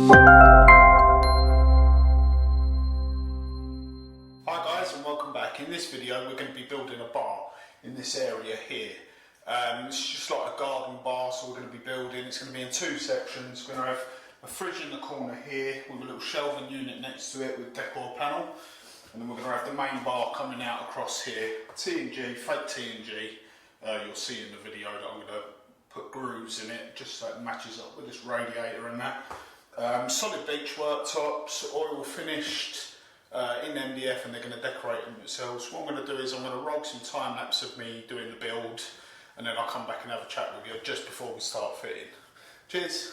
Hi guys, and welcome back. In this video we're going to be building a bar in this area here. It's just like a garden bar, so we're going to be building. It's going to be in two sections. We're going to have a fridge in the corner here with a little shelving unit next to it with decor panel, and then we're going to have the main bar coming out across here. T&G, fake T&G. You'll see in the video that I'm going to put grooves in it just so it matches up with this radiator and that. Solid beech worktops, oil finished. In MDF, and they're going to decorate them themselves. What I'm going to do is I'm going to roll some time lapse of me doing the build, and then I'll come back and have a chat with you just before we start fitting. Cheers!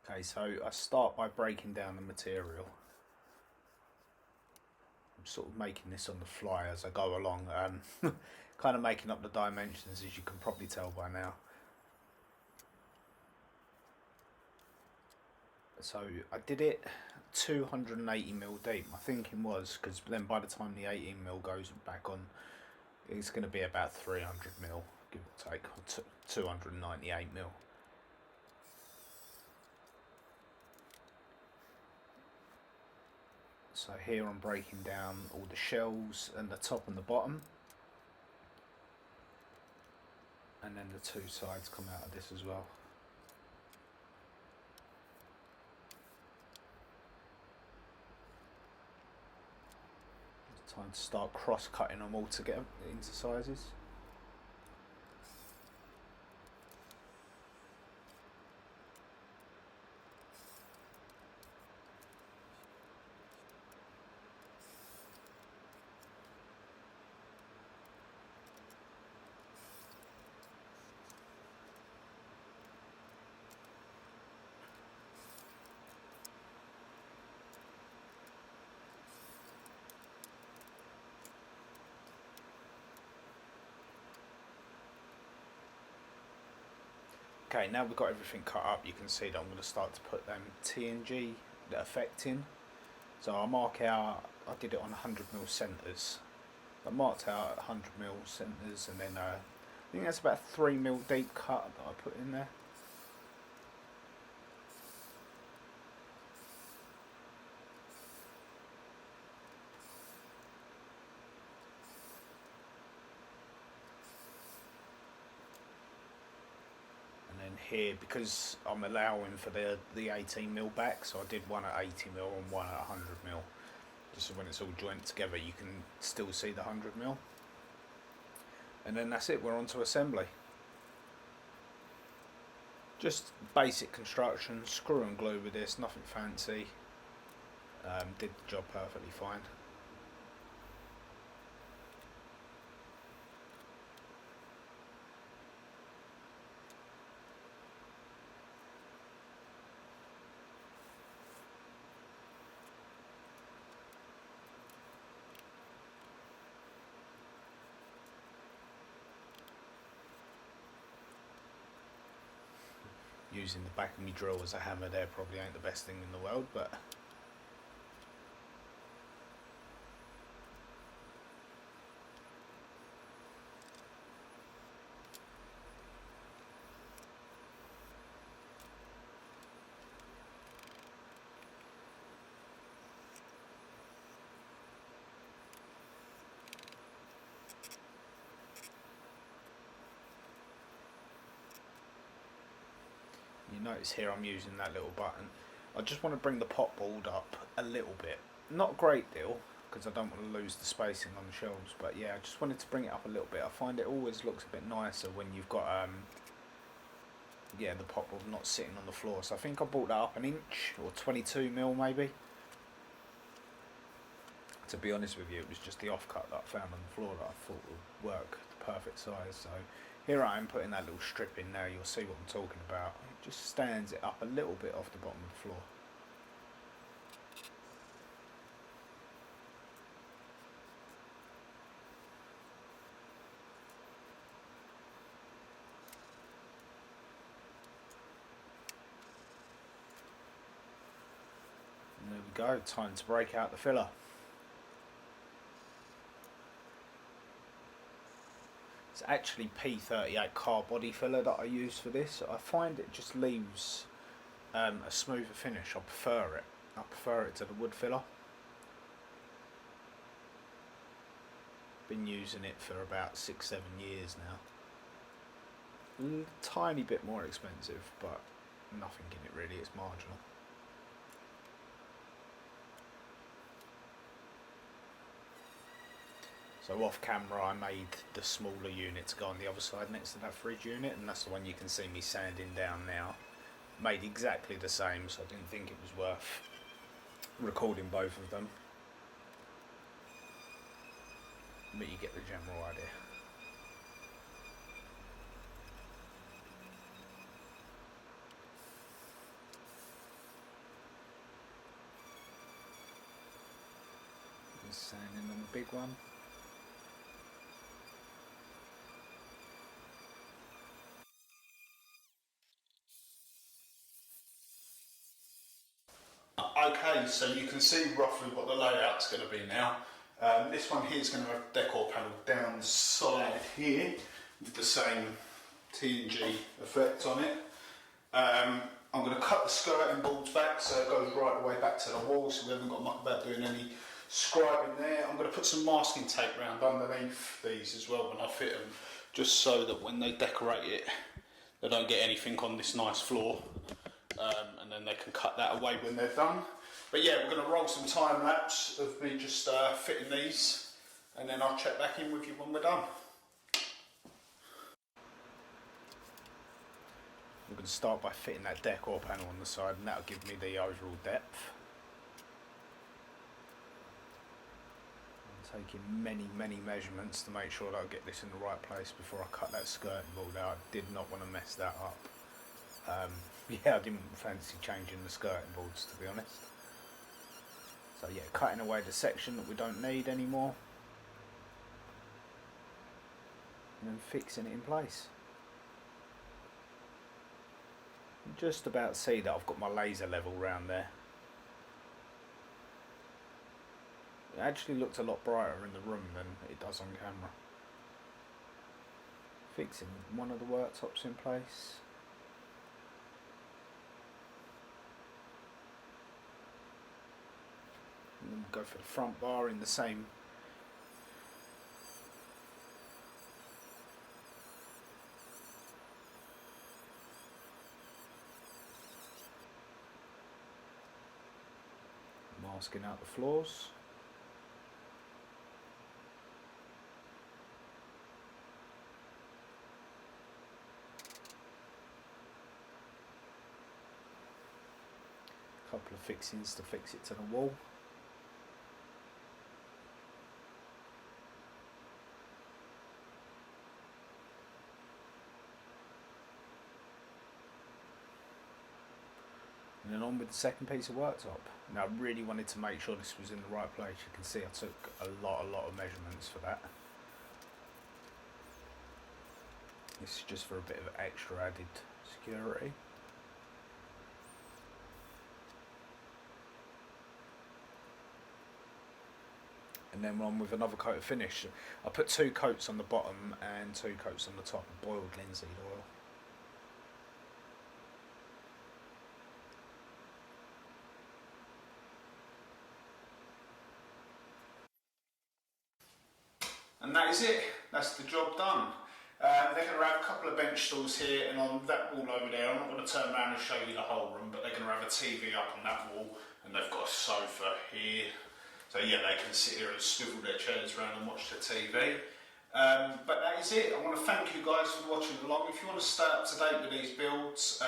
Okay, so I start by breaking down the material. I'm sort of making this on the fly as I go along, kind of making up the dimensions, as you can probably tell by now. So I did it 280mm deep. My thinking was, because then by the time the 18mm goes back on, it's going to be about 300mm, give or take, 298mm. So here I'm breaking down all the shelves and the top and the bottom, and then the two sides come out of this as well. Time to start cross-cutting them all to get them into sizes. Okay, now we've got everything cut up, you can see that I'm going to start to put them T&G, the effect in. So I'll mark out, I did it on 100mm centres. I marked out 100mm centres, and then I think that's about 3mm deep cut that I put in there. Here, because I'm allowing for the 18mm back, so I did one at 80mm and one at 100mm, just so when it's all joined together you can still see the 100mm. And then that's it, we're on to assembly. Just basic construction, screw and glue with this, nothing fancy. Did the job perfectly fine. Using the back of my drill as a hammer there probably ain't the best thing in the world, but you notice here I'm using that little button. I just want to bring the pot board up a little bit, not a great deal, because I don't want to lose the spacing on the shelves, but yeah, I just wanted to bring it up a little bit. I find it always looks a bit nicer when you've got yeah, the pot board not sitting on the floor. So I think I brought that up an inch, or 22mm maybe. To be honest with you, it was just the offcut that I found on the floor that I thought would work the perfect size. So here I am putting that little strip in now, you'll see what I'm talking about. It just stands it up a little bit off the bottom of the floor. And there we go, time to break out the filler. It's actually P38 car body filler that I use for this. I find it just leaves a smoother finish. I prefer it. I prefer it to the wood filler. Been using it for about 6-7 years now. Tiny bit more expensive, but nothing in it really, it's marginal. So off camera I made the smaller unit to go on the other side next to that fridge unit, and that's the one you can see me sanding down now. Made exactly the same, so I didn't think it was worth recording both of them. But you get the general idea. Just sanding on the big one. Okay, so you can see roughly what the layout's going to be now. This one here is going to have a decor panel down the side here with the same T&G effect on it. I'm going to cut the skirting boards back so it goes right the way back to the wall, so we haven't got to muck about doing any scribing there. I'm going to put some masking tape around underneath these as well when I fit them, just so that when they decorate it they don't get anything on this nice floor, and then they can cut that away when they're done. But yeah, we're going to roll some time lapse of me just fitting these, and then I'll check back in with you when we're done. I'm going to start by fitting that decor panel on the side, and that'll give me the overall depth. I'm taking many measurements to make sure that I get this in the right place before I cut that skirting board out. I did not want to mess that up. Yeah, I didn't fancy changing the skirting boards, to be honest. So yeah, cutting away the section that we don't need anymore, and then fixing it in place. Just about see that I've got my laser level round there. It actually looked a lot brighter in the room than it does on camera. Fixing one of the worktops in place. And then we'll go for the front bar in the same. Masking out the floors. A couple of fixings to fix it to the wall. And then on with the second piece of worktop. Now I really wanted to make sure this was in the right place. You can see I took a lot of measurements for that. This is just for a bit of extra added security. And then we're on with another coat of finish. I put 2 coats on the bottom and 2 coats on the top of boiled linseed oil. And that is it, that's the job done. They're going to have a couple of bench stools here, and on that wall over there, I'm not going to turn around and show you the whole room, but they're going to have a TV up on that wall, and they've got a sofa here. So yeah, they can sit here and swivel their chairs around and watch the TV. But that is it. I want to thank you guys for watching along. If you want to stay up to date with these builds,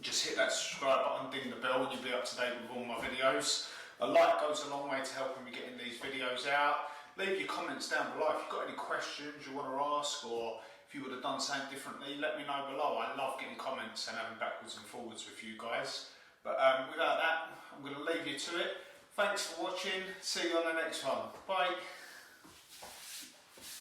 just hit that subscribe button, ding the bell, and you'll be up to date with all my videos. A like goes a long way to helping me getting these videos out. Leave your comments down below. If you've got any questions you want to ask, or if you would have done something differently, let me know below. I love getting comments and having backwards and forwards with you guys. But without that, I'm going to leave you to it. Thanks for watching. See you on the next one. Bye.